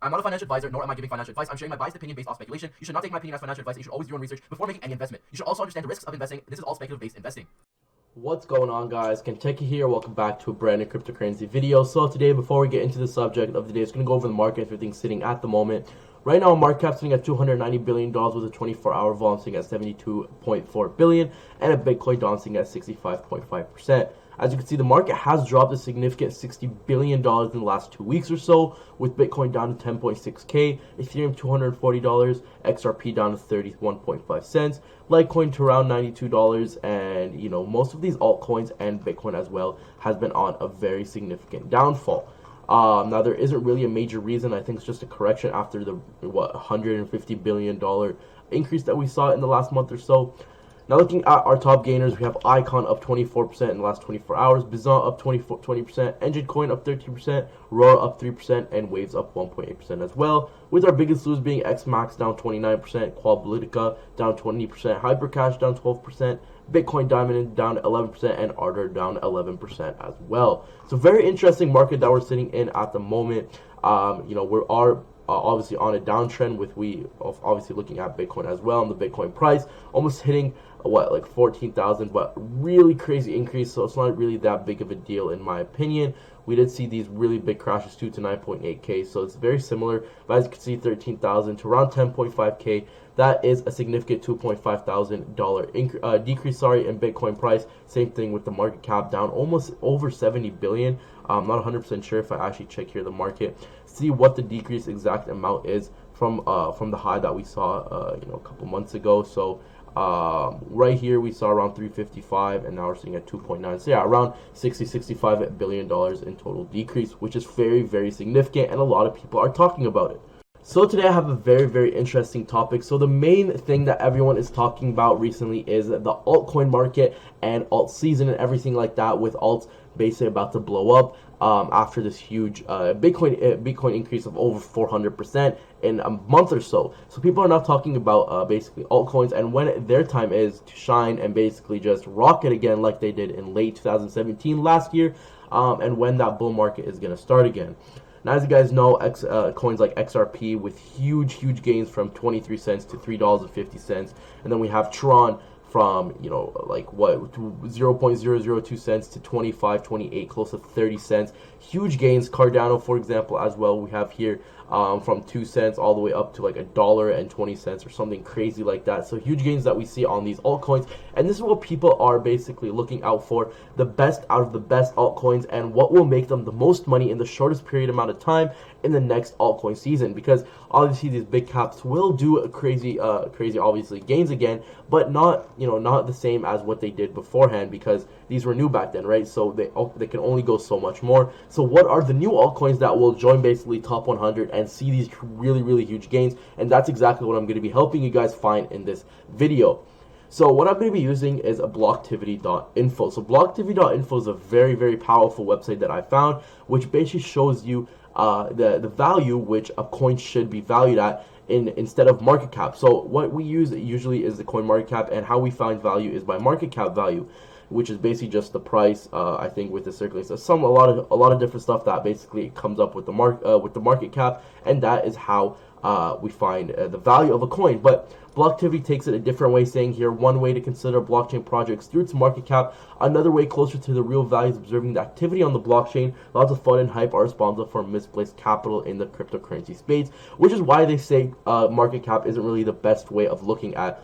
I'm not a financial advisor, nor am I giving financial advice. I'm sharing my biased opinion based off speculation. You should not take my opinion as financial advice, and you should always do your own research before making any investment. You should also understand the risks of investing. This is all speculative-based investing. What's going on, guys? Kentucky here. Welcome back to a brand new cryptocurrency video. So today, before we get into the subject of the day, it's going to go over the market, everything's sitting at the moment. Right now, market cap sitting at $290 billion with a 24-hour volume sitting at $72.4 billion and a Bitcoin down sitting at 65.5%. As you can see, the market has dropped a significant $60 billion in the last 2 weeks or so, with Bitcoin down to 10.6K, Ethereum $240, XRP down to 31.5 cents, Litecoin to around $92, and most of these altcoins and Bitcoin as well has been on a very significant downfall. Now, there isn't really a major reason. I think it's just a correction after the $150 billion increase that we saw in the last month or so. Now, looking at our top gainers, we have Icon up 24% in the last 24 hours, Bizon up 20%, Engine Coin up 13%, Roar up 3%, and Waves up 1.8% as well. With our biggest losers being XMAX down 29%, Quablitica down 20%, Hypercash down 12%, Bitcoin Diamond down 11%, and Ardor down 11% as well. So very interesting market that we're sitting in at the moment. We are obviously on a downtrend, with obviously looking at Bitcoin as well, and the Bitcoin price almost hitting like 14,000, but really crazy increase, so it's not really that big of a deal in my opinion. We did see these really big crashes too to 9.8K, so it's very similar, but as you can see, 13,000 to around 10.5K. That is a significant $2.5 thousand decrease in Bitcoin price. Same thing with the market cap, down almost over 70 billion. I'm not 100% sure. If I actually check here the market, see what the decrease exact amount is from the high that we saw a couple months ago. So right here we saw around 355, and now we're seeing at 2.9. So yeah, around $65 billion in total decrease, which is very, very significant, and a lot of people are talking about it. So today I have a very, very interesting topic. So the main thing that everyone is talking about recently is the altcoin market and Altseason and everything like that, with alts basically about to blow up after this huge Bitcoin increase of over 400% in a month or so. So people are now talking about basically altcoins and when their time is to shine and basically just rocket again like they did in late 2017 last year, and when that bull market is going to start again. Now, as you guys know, coins like XRP with huge gains from 23 cents to $3.50, and then we have Tron from 0.002 cents to 25, 28, close to 30 cents. Huge gains. Cardano, for example, as well, we have here from 2 cents all the way up to like $1.20 or something crazy like that. So huge gains that we see on these altcoins, and this is what people are basically looking out for: the best out of the best altcoins, and what will make them the most money in the shortest period amount of time in the next altcoin season. Because obviously these big caps will do a crazy obviously gains again, but not not the same as what they did beforehand, because these were new back then, right? So they can only go so much more. So what are the new altcoins that will join basically top 100 and see these really huge gains? And that's exactly what I'm going to be helping you guys find in this video. So what I'm going to be using is a blocktivity.info. So blocktivity.info is a very powerful website that I found, which basically shows you the value which a coin should be valued at instead of market cap. So what we use usually is the coin market cap, and how we find value is by market cap value, which is basically just the price. I think with the circulating, so a lot of different stuff that basically comes up with the market cap, and that is how we find the value of a coin. But Blocktivity takes it a different way, saying here, one way to consider blockchain projects through its market cap, another way closer to the real value is observing the activity on the blockchain. Lots of fun and hype are responsible for misplaced capital in the cryptocurrency space, which is why they say market cap isn't really the best way of looking at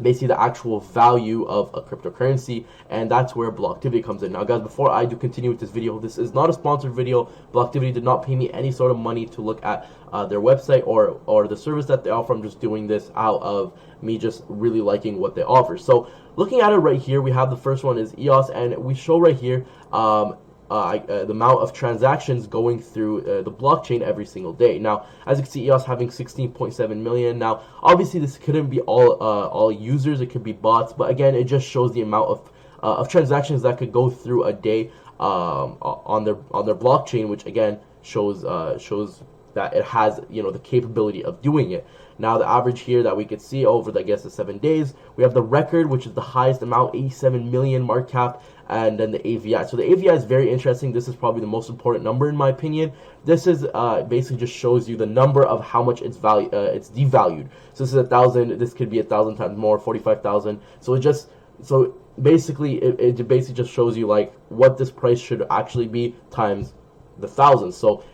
basically the actual value of a cryptocurrency, and that's where Blocktivity comes in. Now guys, before I do continue with this video, this is not a sponsored video. Blocktivity did not pay me any sort of money to look at their website or the service that they offer. I'm just doing this out of me just really liking what they offer. So looking at it right here, we have the first one is EOS, and we show right here the amount of transactions going through the blockchain every single day. Now, as you can see, EOS having 16.7 million. Now, obviously, this couldn't be all users; it could be bots. But again, it just shows the amount of transactions that could go through a day on their blockchain, which again shows that it has, you know, the capability of doing it. Now the average here that we could see over the, I guess, the 7 days, we have the record, which is the highest amount, 87 million market cap, and then the AVI. So the AVI is very interesting. This is probably the most important number in my opinion. This is basically just shows you the number of how much it's it's devalued. So this is 1,000. This could be 1,000 times more, 45,000. So basically it basically just shows you like what this price should actually be times the 1,000. So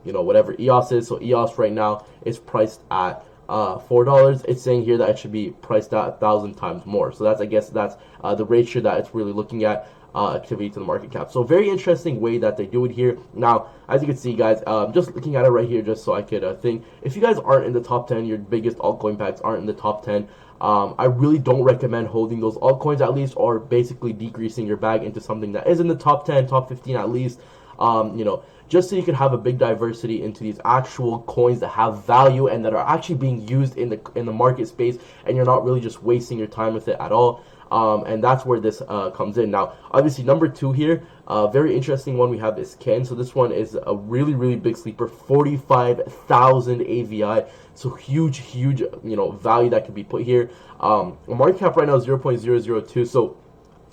you know, whatever EOS is. So EOS right now is priced at $4. It's saying here that it should be priced at 1,000 times more. So that's, I guess that's the ratio that it's really looking at, activity to the market cap. So very interesting way that they do it here. Now, as you can see, guys, just looking at it right here, just so I could think, if you guys aren't in the top 10, your biggest altcoin packs aren't in the top 10, I really don't recommend holding those altcoins at least, or basically decreasing your bag into something that is in the top 10, top 15 at least, you know, just so you can have a big diversity into these actual coins that have value and that are actually being used in the market space, and you're not really just wasting your time with it at all. And that's where this comes in. Now, obviously, number 2 here, very interesting one we have is Ken. So this one is a really big sleeper, 45,000 AVI. So huge, you know, value that can be put here. Market cap right now is 0.002. So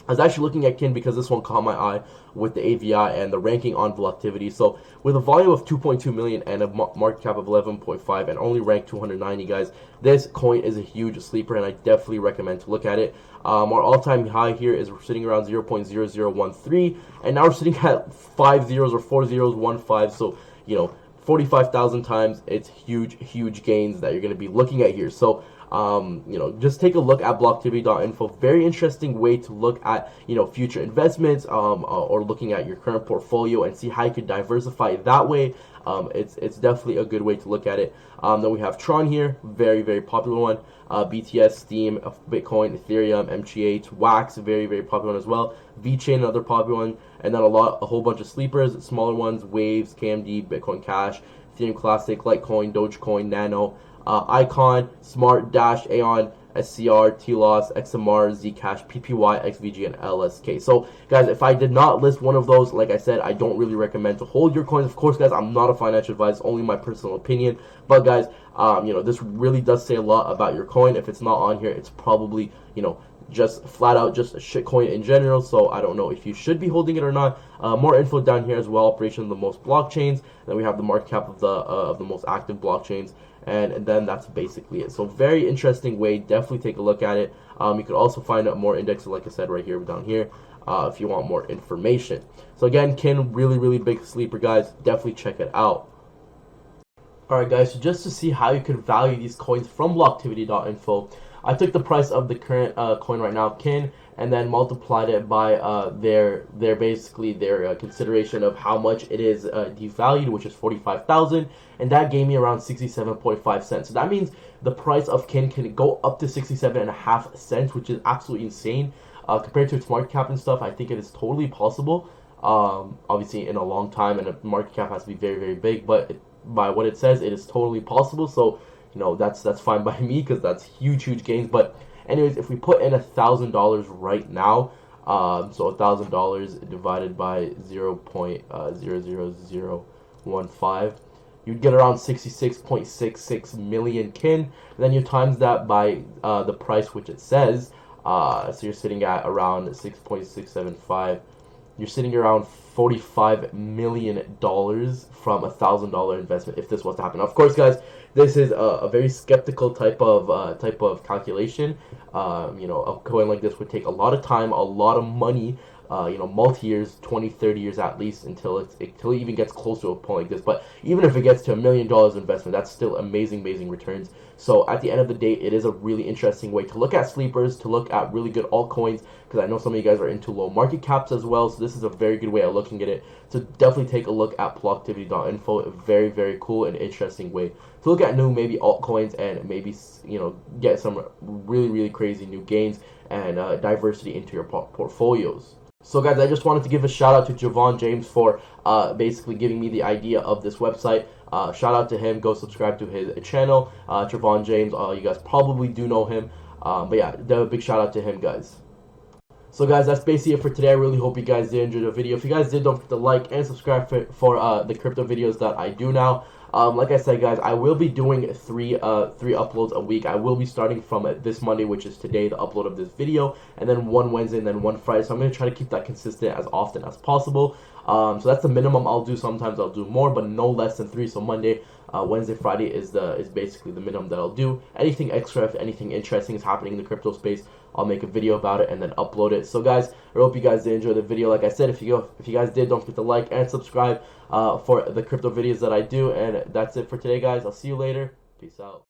I was actually looking at Kin because this one caught my eye with the AVI and the ranking on Velocity. So with a volume of 2.2 million and a market cap of 11.5 and only ranked 290, guys, this coin is a huge sleeper and I definitely recommend to look at it. Our all-time high here is we're sitting around 0.0013, and now we're sitting at 5 zeros or 4 zeros, 1.5. So, you know, 45,000 times, it's huge gains that you're going to be looking at here. So you know, just take a look at blocktivity.info. Very interesting way to look at, you know, future investments, or looking at your current portfolio and see how you could diversify that way. It's definitely a good way to look at it. Then we have Tron here, very popular one. BTS, Steam, Bitcoin, Ethereum, MGH, Wax, very popular one as well. VeChain, another popular one, and then a whole bunch of sleepers, smaller ones, Waves, KMD, Bitcoin Cash, Ethereum Classic, Litecoin, Dogecoin, Nano, Icon, Smart, Dash, Aeon, SCR, TLOS, XMR, Zcash, PPY, XVG, and LSK. So, guys, if I did not list one of those, like I said, I don't really recommend to hold your coins. Of course, guys, I'm not a financial advisor, only my personal opinion. But, guys, you know, this really does say a lot about your coin. If it's not on here, it's probably, you know, just flat out just a shit coin in general. So I don't know if you should be holding it or not. More info down here as well. Operation of the most blockchains. Then we have the market cap of the most active blockchains, and then that's basically it. So very interesting way. Definitely take a look at it. You could also find out more indexes, like I said, right here down here, if you want more information. So again, Kin, really big sleeper, guys. Definitely check it out. Alright, guys, so just to see how you could value these coins from blocktivity.info, I took the price of the current coin right now, Kin, and then multiplied it by their consideration of how much it is devalued, which is 45,000, and that gave me around 67.5 cents. So that means the price of Kin can go up to 67.5 cents, which is absolutely insane. Compared to its market cap and stuff, I think it is totally possible. Obviously, in a long time, and a market cap has to be very big, but by what it says, it is totally possible. So, you know, that's fine by me, because that's huge gains. But anyways, if we put in $1,000 right now, so $1,000 divided by 0.00015, you'd get around 66.66 million Kin. And then you times that by the price which it says, so you're sitting at around 6.675. You're sitting around $45 million from $1,000 investment if this was to happen. Now, of course, guys, this is a very skeptical type of calculation. You know, a coin like this would take a lot of time, a lot of money, you know, multi-years, 20, 30 years at least, until it even gets close to a point like this. But even if it gets to $1 million investment, that's still amazing returns. So at the end of the day, it is a really interesting way to look at sleepers, to look at really good altcoins, because I know some of you guys are into low market caps as well. So this is a very good way of looking at it. So definitely take a look at blocktivity.info. A very cool and interesting way to look at new maybe altcoins, and maybe, you know, get some really crazy new gains and diversity into your portfolios. So guys, I just wanted to give a shout out to Javon James for basically giving me the idea of this website. Shout out to him. Go subscribe to his channel, Javon James. You guys probably do know him, but yeah, a big shout out to him, guys. So guys, that's basically it for today. I really hope you guys did enjoy the video. If you guys did, don't forget to like and subscribe for the crypto videos that I do now. Like I said, guys, I will be doing three uploads a week. I will be starting from this Monday, which is today, the upload of this video, and then one Wednesday, and then one Friday. So I'm going to try to keep that consistent as often as possible. So that's the minimum I'll do. Sometimes I'll do more, but no less than 3. So Monday, Wednesday, Friday is basically the minimum that I'll do. Anything extra, if anything interesting is happening in the crypto space, I'll make a video about it and then upload it. So guys, I hope you guys did enjoy the video. Like I said, if you guys did, don't forget to like and subscribe for the crypto videos that I do. And that's it for today, guys. I'll see you later. Peace out.